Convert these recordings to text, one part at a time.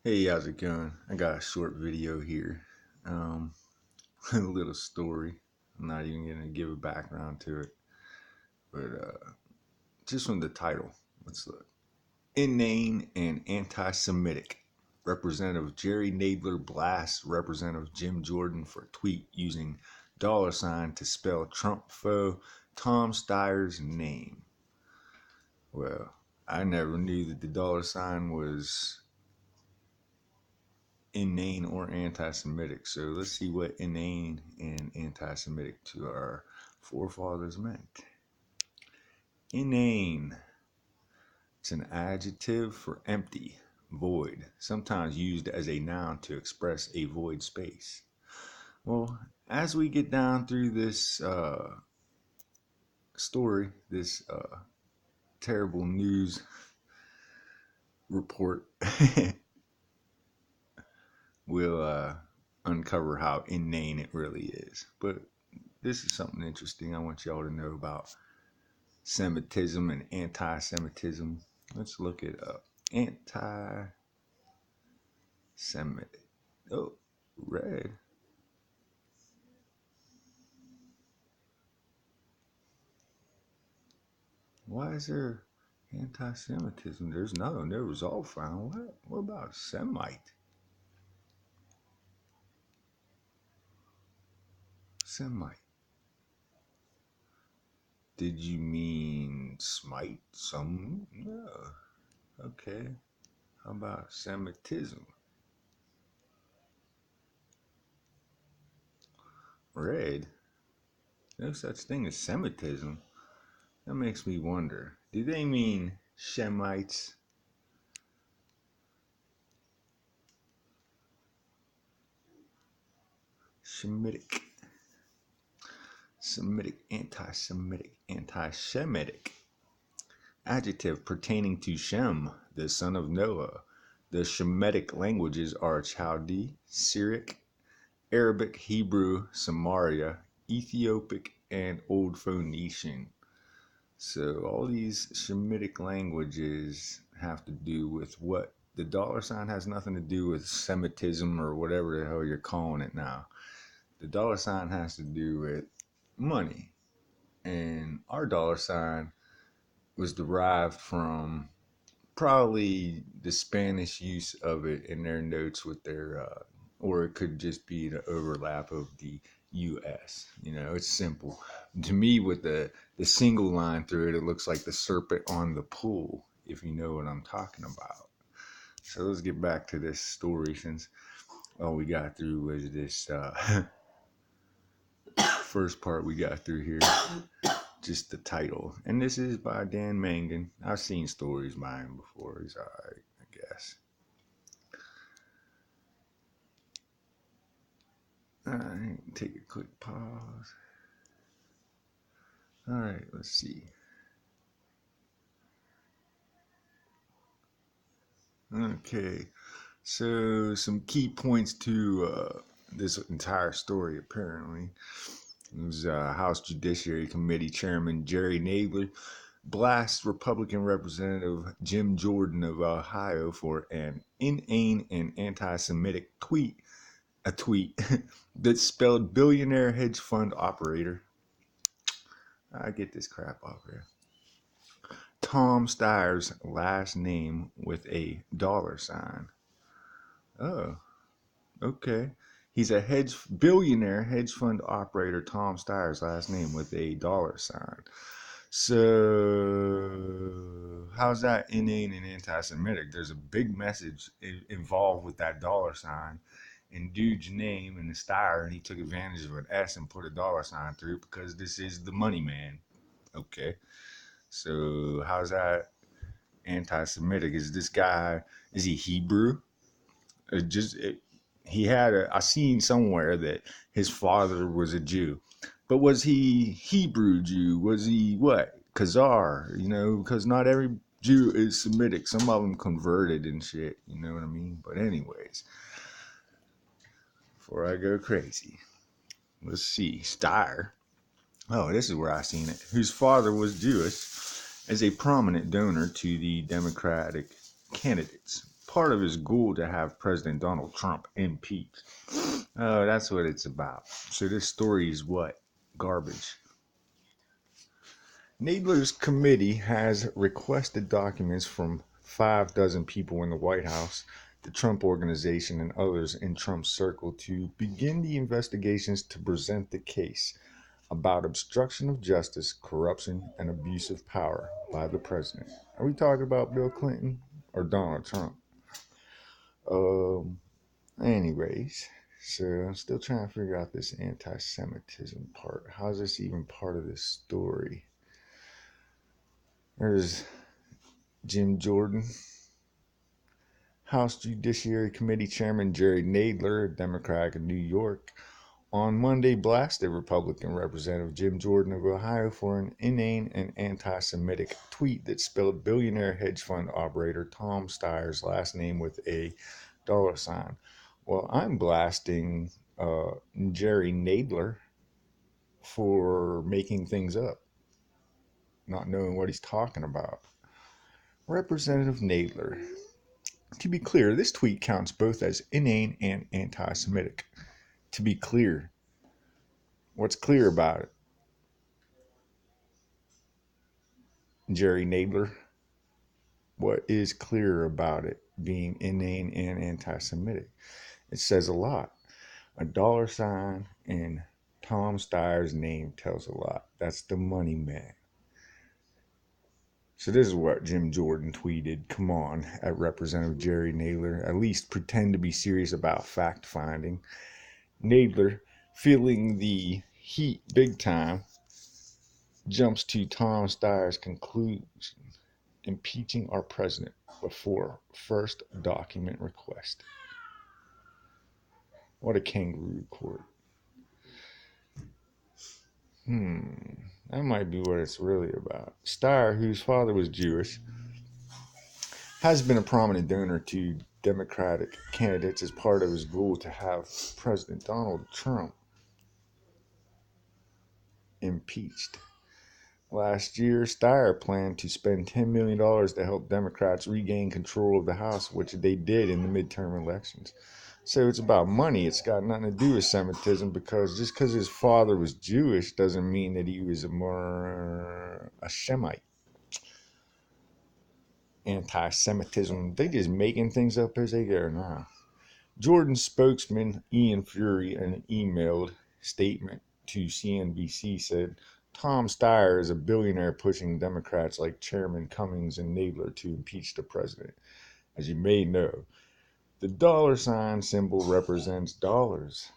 Hey, how's it going? I got a short video here. Um, a little story. I'm not even gonna give a background to it, but just from the title, let's look. Inane and anti-Semitic. Representative Jerry Nadler blasts Representative Jim Jordan for tweet using $ to spell Trump foe Tom Steyer's name. Well, I never knew that the $ was inane or anti-Semitic. So let's see what inane and anti-Semitic to our forefathers meant. Inane. It's an adjective for empty, void, sometimes used as a noun to express a void space. Well, as we get down through this story, this terrible news report, we'll uncover how inane it really is. But this is something interesting I want y'all to know about Semitism and anti-Semitism. Let's look it up. Anti-Semitic. Oh, red. Why is there anti-Semitism? There's no result found. What about Semite? Semite. Did you mean smite some? No. Okay. How about Semitism? Red. No such thing as Semitism. That makes me wonder. Do they mean Shemites? Shemitic. Semitic, anti-Semitic, anti-Shemitic. Adjective pertaining to Shem, the son of Noah. The Shemitic languages are Chaldee, Syriac, Arabic, Hebrew, Samaria, Ethiopic, and Old Phoenician. So all these Shemitic languages have to do with what? The $ has nothing to do with Semitism or whatever the hell you're calling it now. The $ has to do with money. And our $ was derived from probably the Spanish use of it in their notes with their, or it could just be the overlap of the U.S. You know, it's simple. To me, with the single line through it, it looks like the serpent on the pool, if you know what I'm talking about. So let's get back to this story since all we got through was this first part we got through here. Just the title. And this is by Dan Mangan. I've seen stories by him before. He's alright, I guess. Alright, take a quick pause. Alright, let's see. Okay, so some key points to this entire story apparently. It was House Judiciary Committee Chairman Jerry Nadler blasts Republican Representative Jim Jordan of Ohio for an inane and anti-Semitic tweet. A tweet that spelled billionaire hedge fund operator. I get this crap off here. Tom Steyer's last name with a $. Oh, okay. He's a billionaire hedge fund operator. Tom Steyer's last name with a $. So, how's that inane and anti-Semitic? There's a big message involved with that $ and dude's name and the Steyer, and he took advantage of an S and put a $ through because this is the money man. Okay, so how's that anti-Semitic? Is this guy? Is he Hebrew? He had I seen somewhere that his father was a Jew, but was he Hebrew Jew? Was he what? Khazar? You know, because not every Jew is Semitic. Some of them converted and shit. You know what I mean? But anyways, before I go crazy, let's see. Steyer. Oh, this is where I seen it. Whose father was Jewish, as a prominent donor to the Democratic candidates. part of his goal to have President Donald Trump impeached. Oh, that's what it's about. So this story is what? Garbage. Nadler's committee has requested documents from 6 people in the White House, the Trump Organization, and others in Trump's circle to begin the investigations to present the case about obstruction of justice, corruption, and abuse of power by the president. Are we talking about Bill Clinton or Donald Trump? Anyways, so I'm still trying to figure out this anti-Semitism part. How's this even part of this story? There's Jim Jordan, House Judiciary Committee Chairman Jerry Nadler, a Democrat of New York, on Monday blasted Republican Representative Jim Jordan of Ohio for an inane and anti-Semitic tweet that spelled billionaire hedge fund operator Tom Steyer's last name with a $. Well, I'm blasting Jerry Nadler for making things up, not knowing what he's talking about. Representative Nadler. To be clear, this tweet counts both as inane and anti-Semitic. To be clear, what's clear about it? Jerry Nadler, what is clear about it being inane and anti-Semitic? It says a lot. A $sign in Tom Steyer's name tells a lot. That's the money man. So this is what Jim Jordan tweeted. Come on, at Representative Jerry Nadler. At least pretend to be serious about fact-finding. Nadler, feeling the heat big time, jumps to Tom Steyer's conclusion. Impeaching our president before first document request. What a kangaroo court. That might be what it's really about. Steyer, whose father was Jewish, has been a prominent donor to Democratic candidates as part of his goal to have President Donald Trump impeached. Last year, Steyer planned to spend $10 million to help Democrats regain control of the House, which they did in the midterm elections. So it's about money. It's got nothing to do with Semitism, because just because his father was Jewish doesn't mean that he was a Shemite. Anti-Semitism, they just making things up as they go now. Jordan's spokesman, Ian Fury, in an emailed statement to CNBC said, Tom Steyer is a billionaire pushing Democrats like Chairman Cummings and Nadler to impeach the president. As you may know, the $sign symbol represents dollars,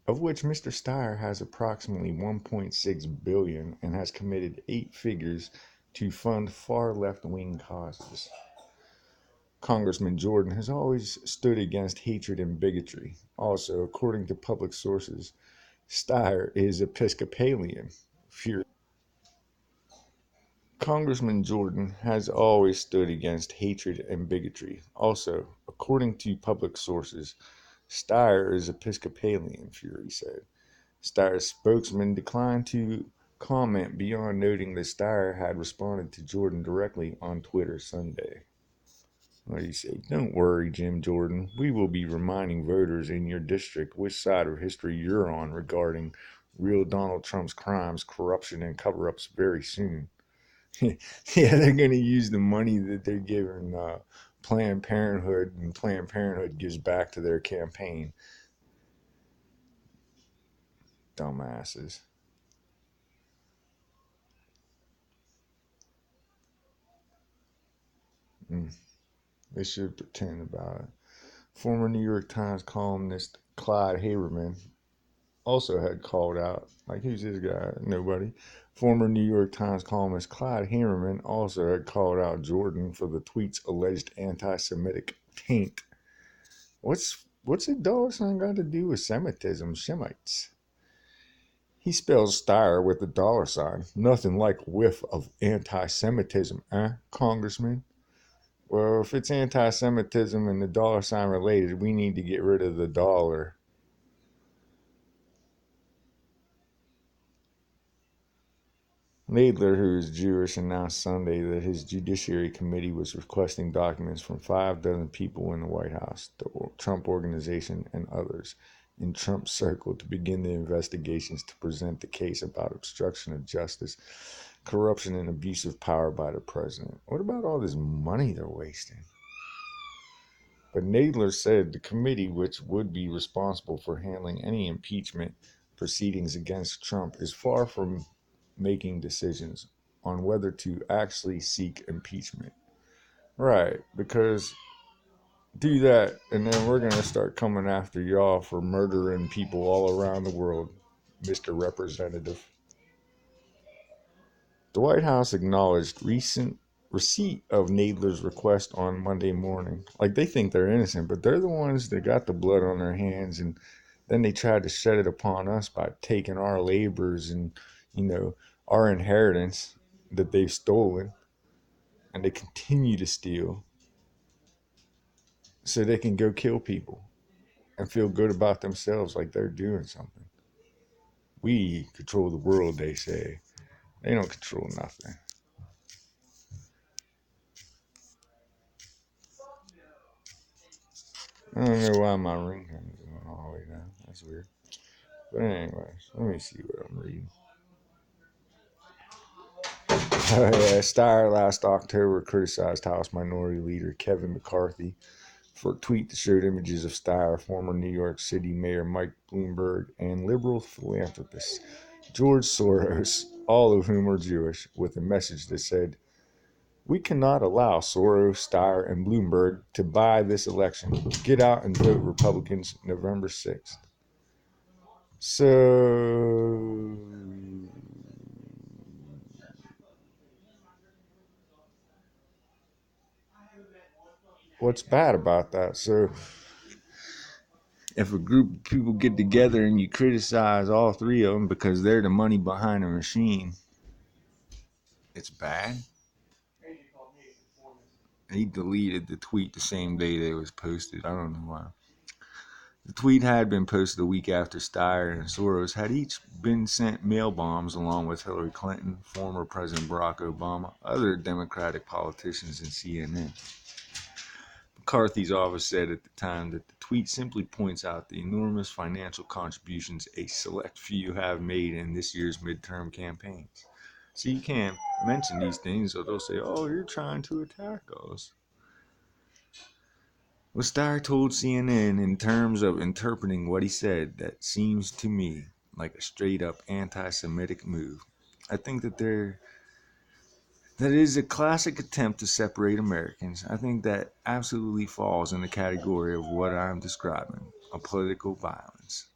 of which Mr. Steyer has approximately $1.6 billion and has committed 8 figures to fund far left-wing causes. Congressman Jordan has always stood against hatred and bigotry. Also, according to public sources, Steyer is Episcopalian. Congressman Jordan has always stood against hatred and bigotry. Also, according to public sources, Steyer is Episcopalian, Fury said. Steyer's spokesman declined to comment beyond noting that Steyer had responded to Jordan directly on Twitter Sunday. What do you say? Don't worry, Jim Jordan. We will be reminding voters in your district which side of history you're on regarding real Donald Trump's crimes, corruption, and cover-ups very soon. Yeah, they're going to use the money that they're giving Planned Parenthood, and Planned Parenthood gives back to their campaign. Dumbasses. They should pretend about it. Former New York Times columnist Clyde Haberman also had called out, like, who's this guy? Nobody. Former New York Times columnist Clyde Haberman also had called out Jordan for the tweet's alleged anti-Semitic taint. What's a $sign got to do with Semitism? Shemites. He spells Steyer with a $sign. Nothing like a whiff of anti-Semitism, Congressman? Well, if it's anti-Semitism and the $sign related, we need to get rid of the dollar. Nadler, who is Jewish, announced Sunday that his Judiciary Committee was requesting documents from 5 dozen people in the White House, the Trump Organization, and others in Trump's circle to begin the investigations to present the case about obstruction of justice, corruption, and abuse of power by the president. What about all this money they're wasting? But Nadler said the committee, which would be responsible for handling any impeachment proceedings against Trump, is far from making decisions on whether to actually seek impeachment. Right, because do that, and then we're going to start coming after y'all for murdering people all around the world, Mr. Representative. The White House acknowledged recent receipt of Nadler's request on Monday morning. Like, they think they're innocent, but they're the ones that got the blood on their hands, and then they tried to shed it upon us by taking our labors and, our inheritance that they've stolen, and they continue to steal so they can go kill people and feel good about themselves like they're doing something. We control the world, they say. They don't control nothing. I don't know why my ringtone is going all the way down. That's weird. But anyways, let me see what I'm reading. Steyer last October criticized House Minority Leader Kevin McCarthy for a tweet that showed images of Steyer, former New York City Mayor Mike Bloomberg, and liberal philanthropist George Soros, all of whom are Jewish, with a message that said, "We cannot allow Soros, Steyer, and Bloomberg to buy this election. Get out and vote Republicans November 6th. So, what's bad about that? So, if a group of people get together and you criticize all three of them because they're the money behind the machine, it's bad. He deleted the tweet the same day that it was posted. I don't know why. The tweet had been posted a week after Steyer and Soros had each been sent mail bombs along with Hillary Clinton, former President Barack Obama, other Democratic politicians, and CNN. McCarthy's office said at the time that the tweet simply points out the enormous financial contributions a select few have made in this year's midterm campaigns. So you can't mention these things, or they'll say, "Oh, you're trying to attack us." What Steyer told CNN in terms of interpreting what he said, that seems to me like a straight up anti-Semitic move. I think that is a classic attempt to separate Americans. I think that absolutely falls in the category of what I'm describing, a political violence.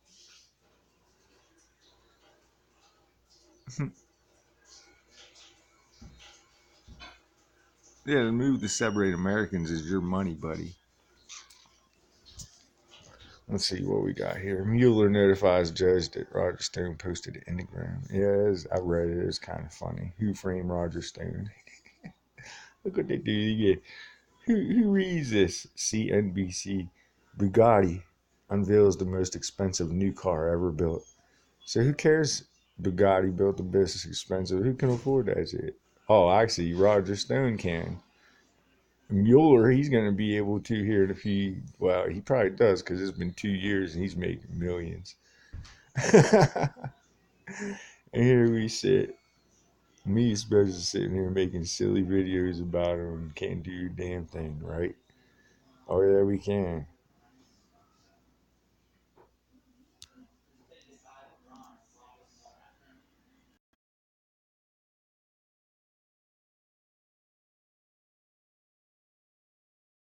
Yeah, the move to separate Americans is your money, buddy. Let's see what we got here. Mueller notifies judge that Roger Stone posted an Instagram. Yeah, I read it. It was kind of funny. Who framed Roger Stone? Look what they do. Yeah. Who reads this? CNBC. Bugatti unveils the most expensive new car ever built. So who cares? Bugatti built the best expensive. Who can afford that shit? Oh, actually, Roger Stone can. Mueller, he's going to be able to here in a few. Well, he probably does because it's been 2 years and he's making millions. And here we sit. Me, especially, sitting here making silly videos about him. Can't do a damn thing, right? Oh, yeah, we can.